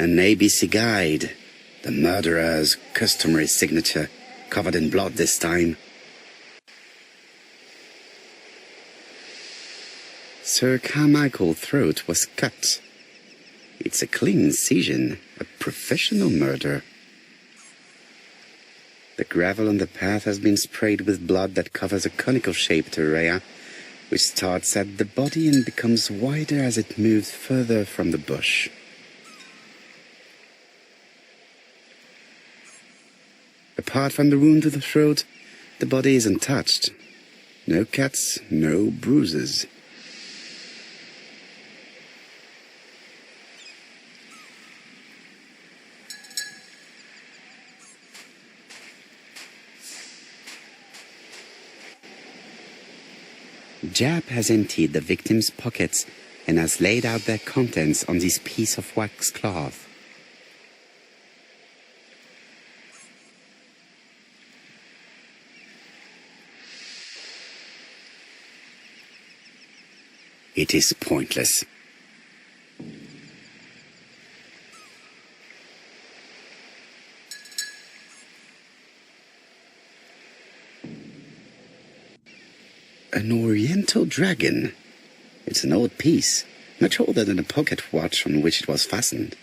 An ABC guide. The murderer's customary signature, covered in blood this time. Sir Carmichael's throat was cut. It's a clean incision, a professional murder. The gravel on the path has been sprayed with blood that covers a conical-shaped area, which starts at the body and becomes wider as it moves further from the bush. Apart from the wound to the throat, the body is untouched. No cuts, no bruises. Jap has emptied the victim's pockets and has laid out their contents on this piece of wax cloth. It is pointless. An oriental dragon. It's an old piece, much older than the pocket watch on which it was fastened.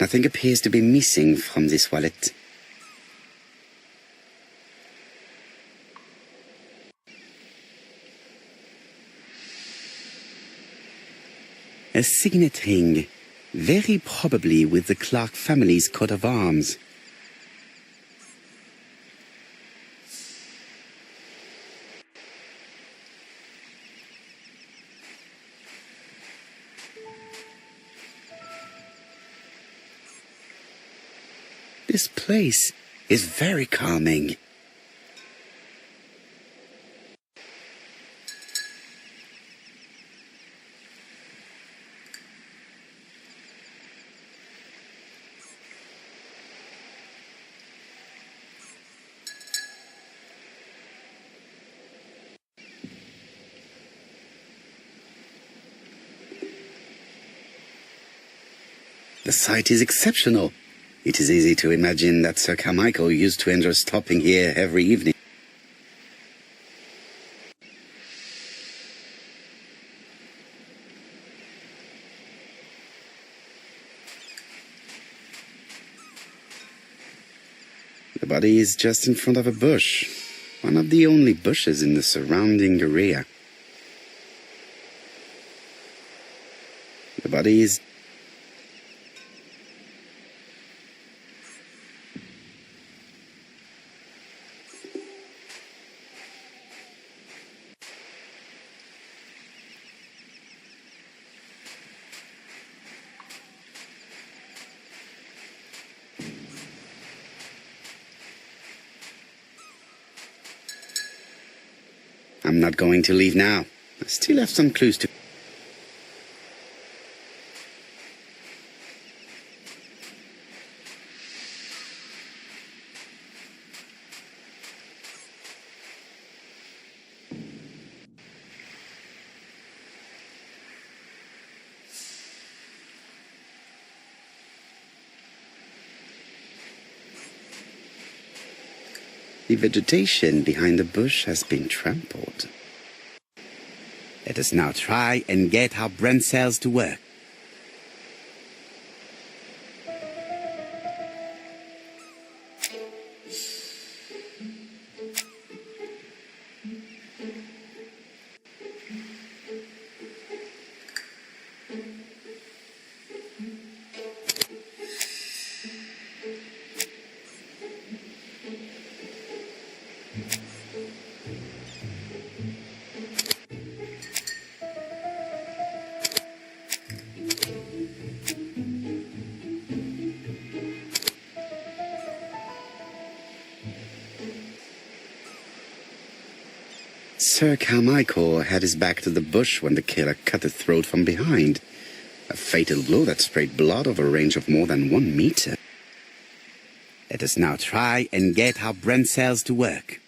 Nothing appears to be missing from this wallet. A signet ring, very probably with the Clark family's coat of arms. This place is very calming. The site is exceptional. It is easy to imagine that Sir Carmichael used to enjoy stopping here every evening. The body is just in front of a bush, one of the only bushes in the surrounding area. The body is I'm not going to leave now. I still have some clues to... The vegetation behind the bush has been trampled. Let us now try and get our brain cells to work. Sir Carmichael had his back to the bush when the killer cut the throat from behind. A fatal blow that sprayed blood over a range of more than 1 meter. Let us now try and get our brain cells to work.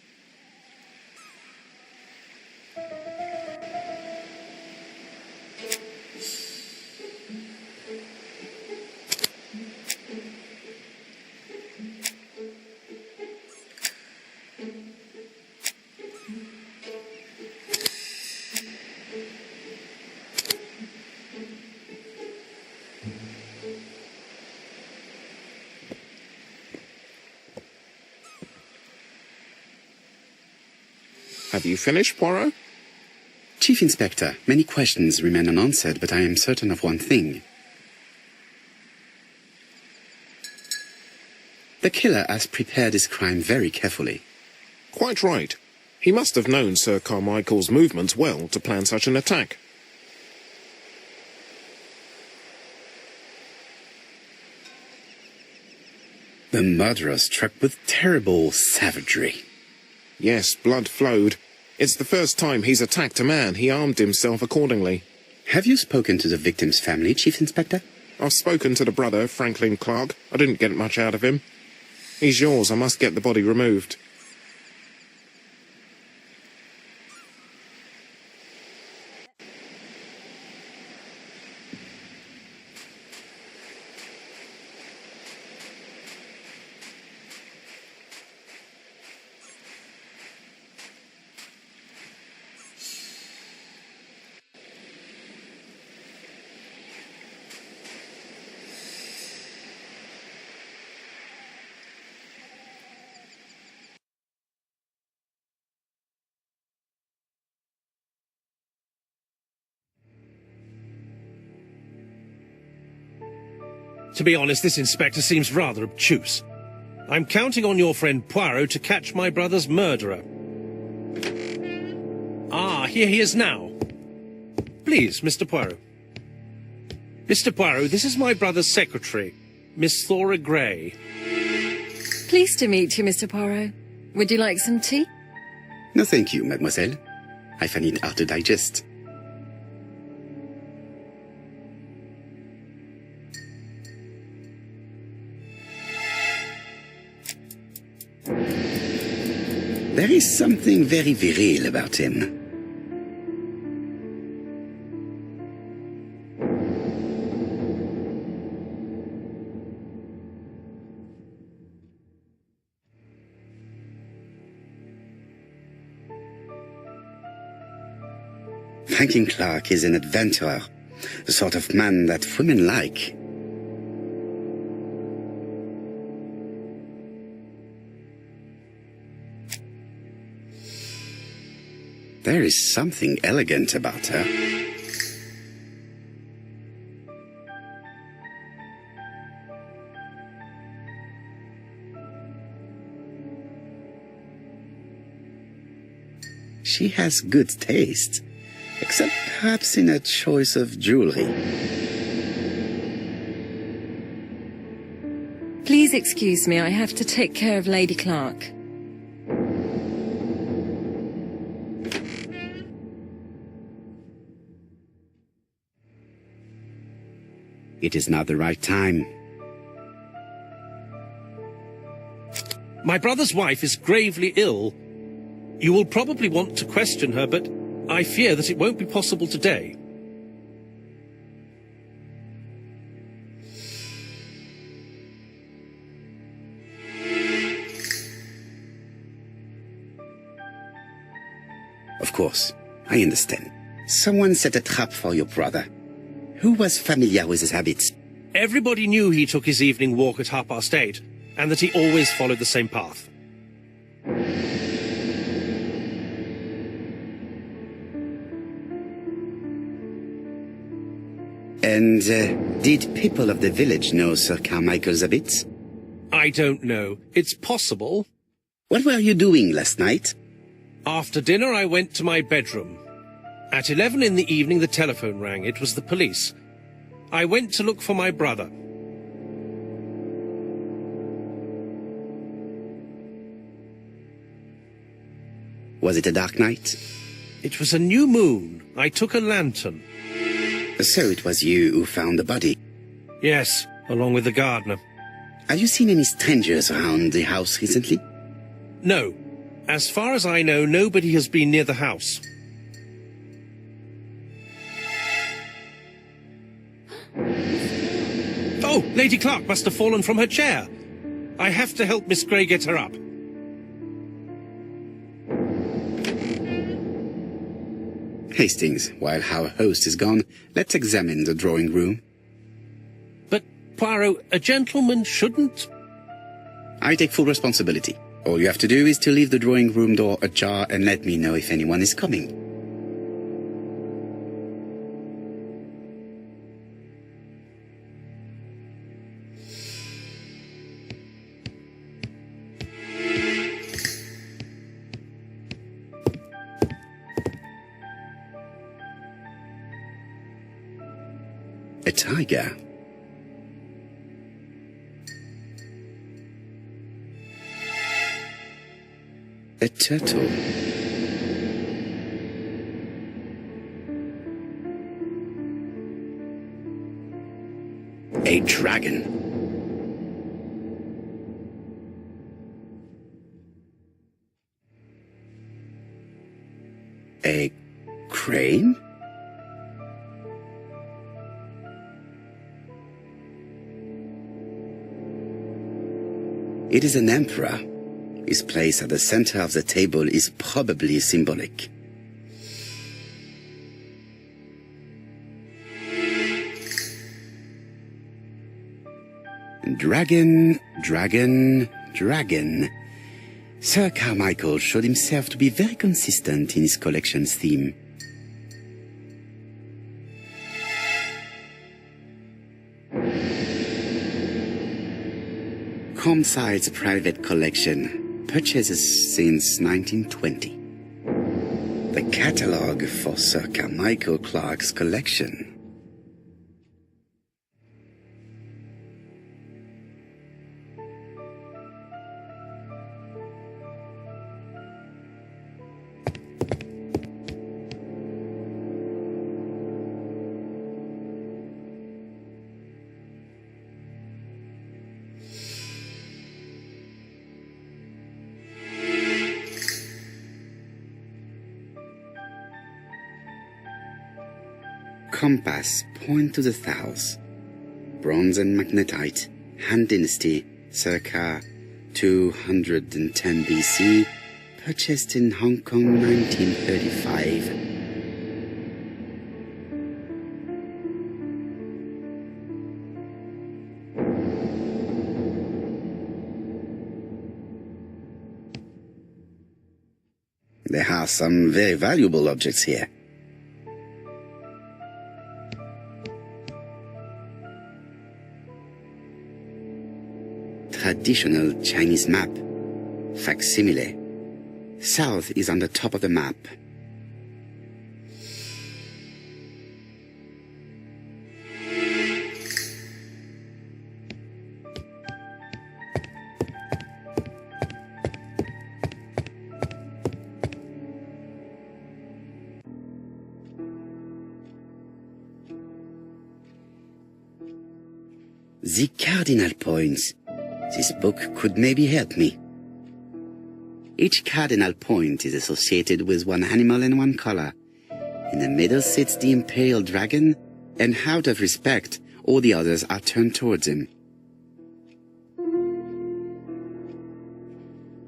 Have you finished, Poirot? Chief Inspector, many questions remain unanswered, but I am certain of one thing. The killer has prepared his crime very carefully. Quite right. He must have known Sir Carmichael's movements well to plan such an attack. The murderer struck with terrible savagery. Yes, blood flowed. It's the first time he's attacked a man. He armed himself accordingly. Have you spoken to the victim's family, Chief Inspector? I've spoken to the brother, Franklin Clark. I didn't get much out of him. He's yours. I must get the body removed. To be honest, this inspector seems rather obtuse. I'm counting on your friend Poirot to catch my brother's murderer. Ah, here he is now. Please, Mr. Poirot. Mr. Poirot, this is my brother's secretary, Miss Thora Gray. Pleased to meet you, Mr. Poirot. Would you like some tea? No, thank you, mademoiselle. I find it hard to digest. There is something very viril about him. Franklin Clark is an adventurer, the sort of man that women like. There is something elegant about her. She has good taste, except perhaps in her choice of jewelry. Please excuse me, I have to take care of Lady Clark. It is not the right time. My brother's wife is gravely ill. You will probably want to question her, but I fear that it won't be possible today. Of course, I understand. Someone set a trap for your brother. Who was familiar with his habits? Everybody knew he took his evening walk at 8:30, and that he always followed the same path. And did people of the village know Sir Carmichael's habits? I don't know. It's possible. What were you doing last night? After dinner, I went to my bedroom. At 11 in the evening, the telephone rang. It was the police. I went to look for my brother. Was it a dark night? It was a new moon. I took a lantern. So it was you who found the body. Yes, along with the gardener. Have you seen any strangers around the house recently? No. As far as I know, nobody has been near the house. Oh, Lady Clark must have fallen from her chair. I have to help Miss Grey get her up. Hastings, while our host is gone, let's examine the drawing room. But, Poirot, a gentleman shouldn't... I take full responsibility. All you have to do is to leave the drawing room door ajar and let me know if anyone is coming. A tiger. A turtle. A dragon. A crane? It is an emperor. His place at the center of the table is probably symbolic. Dragon, dragon, dragon. Sir Carmichael showed himself to be very consistent in his collection's theme. Comside's private collection, purchases since 1920. The catalogue for Sir Carmichael Clark's collection. Compass, point to the south. Bronze and magnetite, Han Dynasty, circa 210 BC, purchased in Hong Kong 1935. There are some very valuable objects here. Traditional Chinese map. Facsimile. South is on the top of the map. The cardinal points. This book could maybe help me. Each cardinal point is associated with one animal and one color. In the middle sits the imperial dragon, and out of respect, all the others are turned towards him.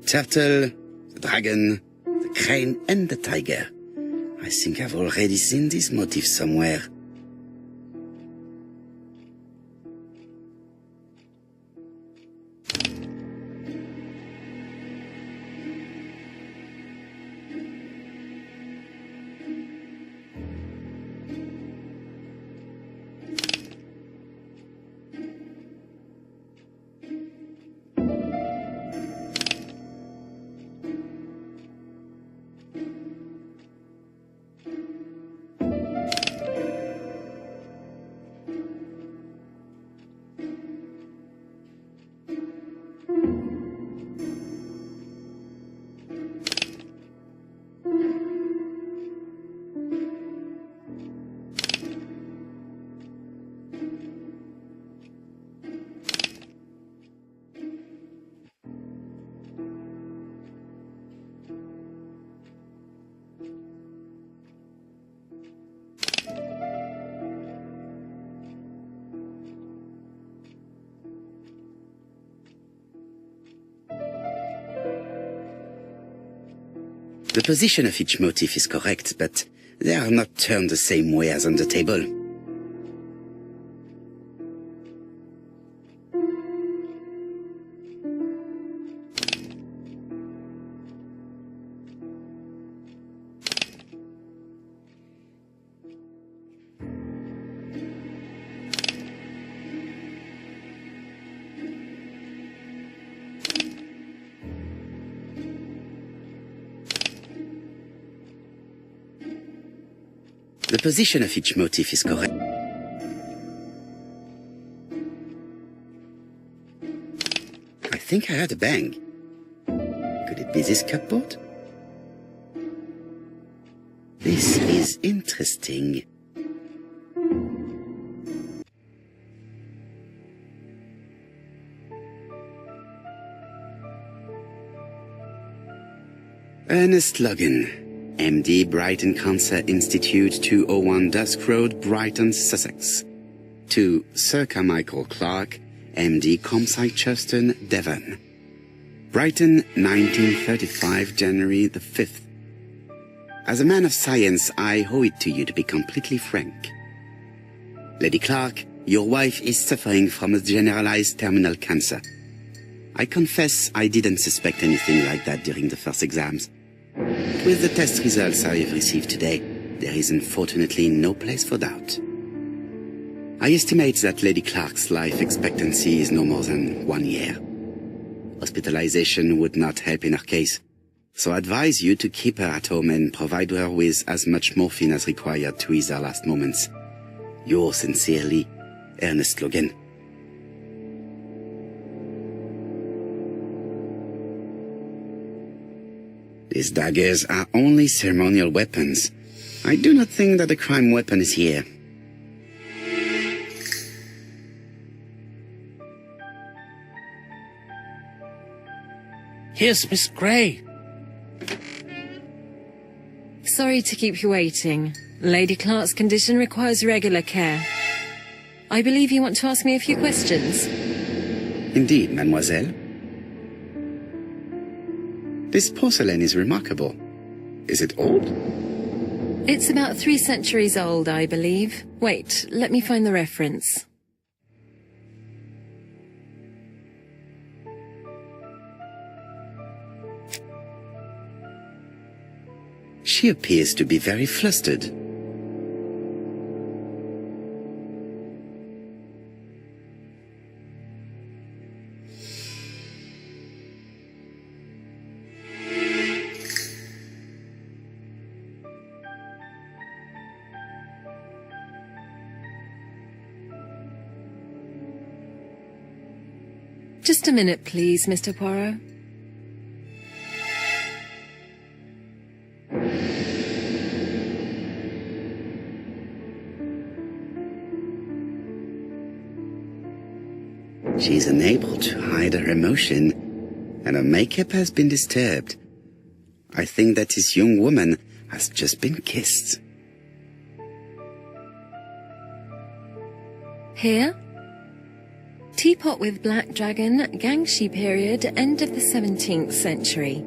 Turtle, the dragon, the crane, and the tiger. I think I've already seen this motif somewhere. The position of each motif is correct, but they are not turned the same way as on the table. The position of each motif is correct. I think I heard a bang. Could it be this cupboard? This is interesting. Ernest Logan, MD, Brighton Cancer Institute, 201 Dusk Road, Brighton, Sussex. To Sir Carmichael Clark, MD, Comsite Churstone, Devon. Brighton, 1935, January the 5th. As a man of science, I owe it to you to be completely frank. Lady Clark, your wife is suffering from a generalized terminal cancer. I confess I didn't suspect anything like that during the first exams. With the test results I have received today, there is unfortunately no place for doubt. I estimate that Lady Clark's life expectancy is no more than 1 year. Hospitalization would not help in her case, so I advise you to keep her at home and provide her with as much morphine as required to ease her last moments. Yours sincerely, Ernest Logan. These daggers are only ceremonial weapons. I do not think that the crime weapon is here. Here's Miss Gray. Sorry to keep you waiting. Lady Clark's condition requires regular care. I believe you want to ask me a few questions. Indeed, mademoiselle. This porcelain is remarkable. Is it old? It's about 3 centuries old, I believe. Wait, let me find the reference. She appears to be very flustered. Just a minute, please, Mr. Poirot. She is unable to hide her emotion, and her makeup has been disturbed. I think that this young woman has just been kissed. Here? Teapot with black dragon, Gangshi period, end of the 17th century.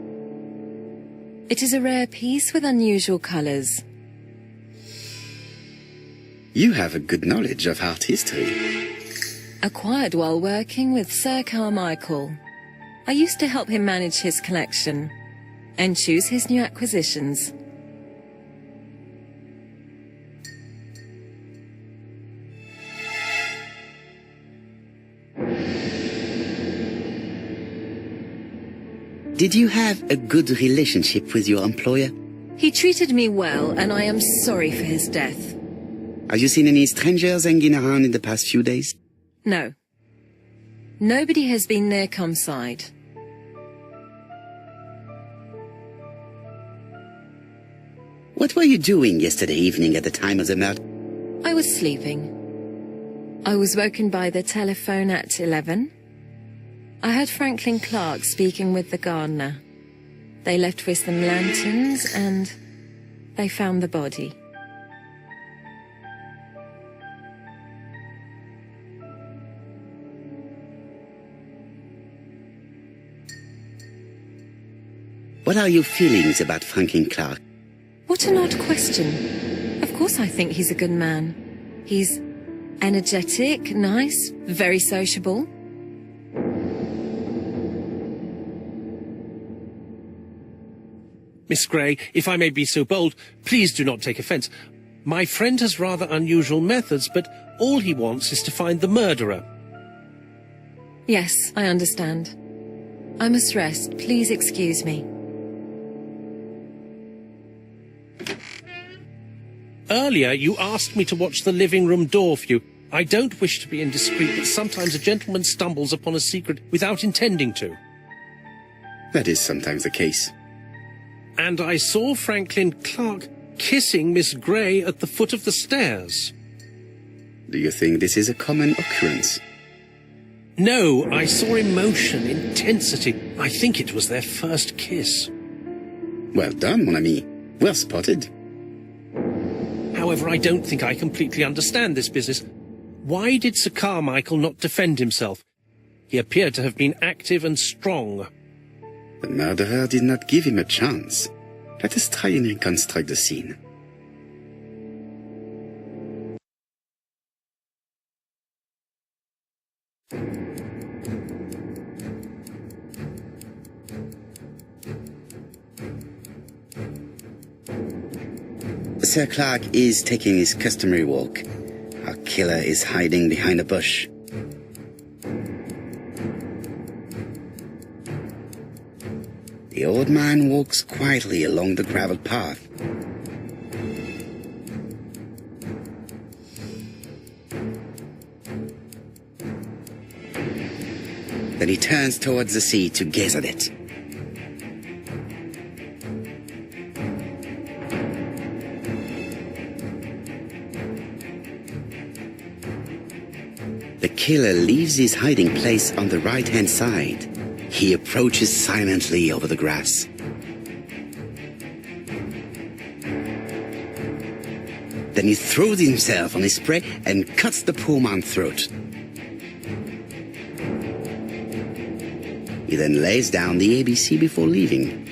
It is a rare piece with unusual colours. You have a good knowledge of art history. Acquired while working with Sir Carmichael. I used to help him manage his collection and choose his new acquisitions. Did you have a good relationship with your employer? He treated me well, and I am sorry for his death. Have you seen any strangers hanging around in the past few days? No. Nobody has been near Comside. What were you doing yesterday evening at the time of the murder? I was sleeping. I was woken by the telephone at 11. I heard Franklin Clark speaking with the gardener. They left with some lanterns and they found the body. What are your feelings about Franklin Clark? What an odd question. Of course I think he's a good man. He's energetic, nice, very sociable. Miss Gray, if I may be so bold, please do not take offence. My friend has rather unusual methods, but all he wants is to find the murderer. Yes, I understand. I must rest. Please excuse me. Earlier, you asked me to watch the living room door for you. I don't wish to be indiscreet, but sometimes a gentleman stumbles upon a secret without intending to. That is sometimes the case. And I saw Franklin Clark kissing Miss Gray at the foot of the stairs. Do you think this is a common occurrence? No, I saw emotion, intensity. I think it was their first kiss. Well done, mon ami. Well spotted. However, I don't think I completely understand this business. Why did Sir Carmichael not defend himself? He appeared to have been active and strong. The murderer did not give him a chance. Let us try and reconstruct the scene. Sir Clark is taking his customary walk. Our killer is hiding behind a bush. The old man walks quietly along the gravel path. Then he turns towards the sea to gaze at it. The killer leaves his hiding place on the right-hand side. He approaches silently over the grass. Then he throws himself on his prey and cuts the poor man's throat. He then lays down the ABC before leaving.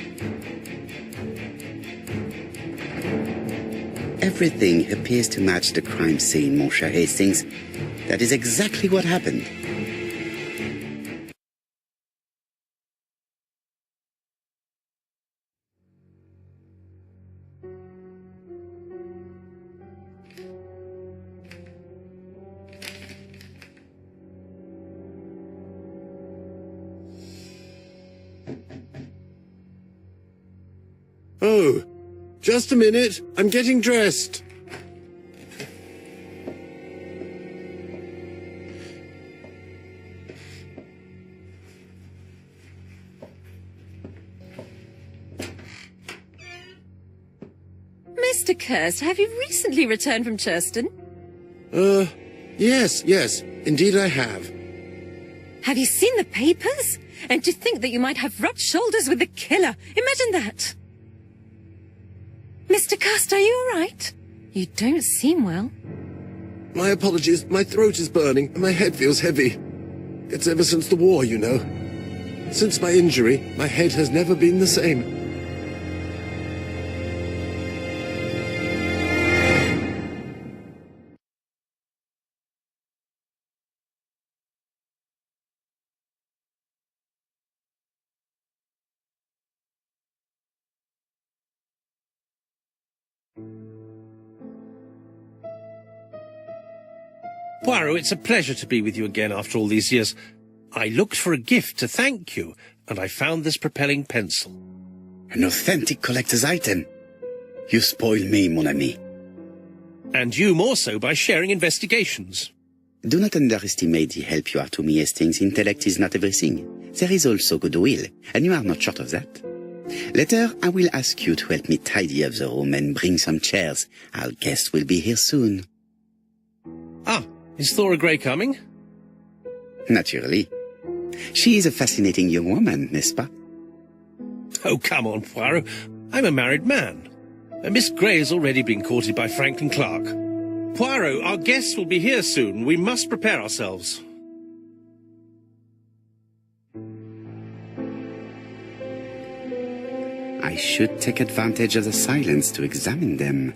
Everything appears to match the crime scene, mon cher Hastings. That is exactly what happened. Oh, just a minute. I'm getting dressed. Mr. Kirst, have you recently returned from Churston? Yes, indeed I have. Have you seen the papers? And to think that you might have rubbed shoulders with the killer. Imagine that. Mr. Kirst, are you all right? You don't seem well. My apologies. My throat is burning and my head feels heavy. It's ever since the war, you know. Since my injury, my head has never been the same. Poirot, it's a pleasure to be with you again after all these years. I looked for a gift to thank you, and I found this propelling pencil. An authentic collector's item. You spoil me, mon ami. And you more so by sharing investigations. Do not underestimate the help you are to me, Hastings. Intellect is not everything. There is also goodwill, and you are not short of that. Later, I will ask you to help me tidy up the room and bring some chairs. Our guest will be here soon. Ah, is Thora Grey coming? Naturally. She is a fascinating young woman, n'est-ce pas? Oh, come on, Poirot. I'm a married man. Miss Grey has already been courted by Franklin Clark. Poirot, our guests will be here soon. We must prepare ourselves. I should take advantage of the silence to examine them.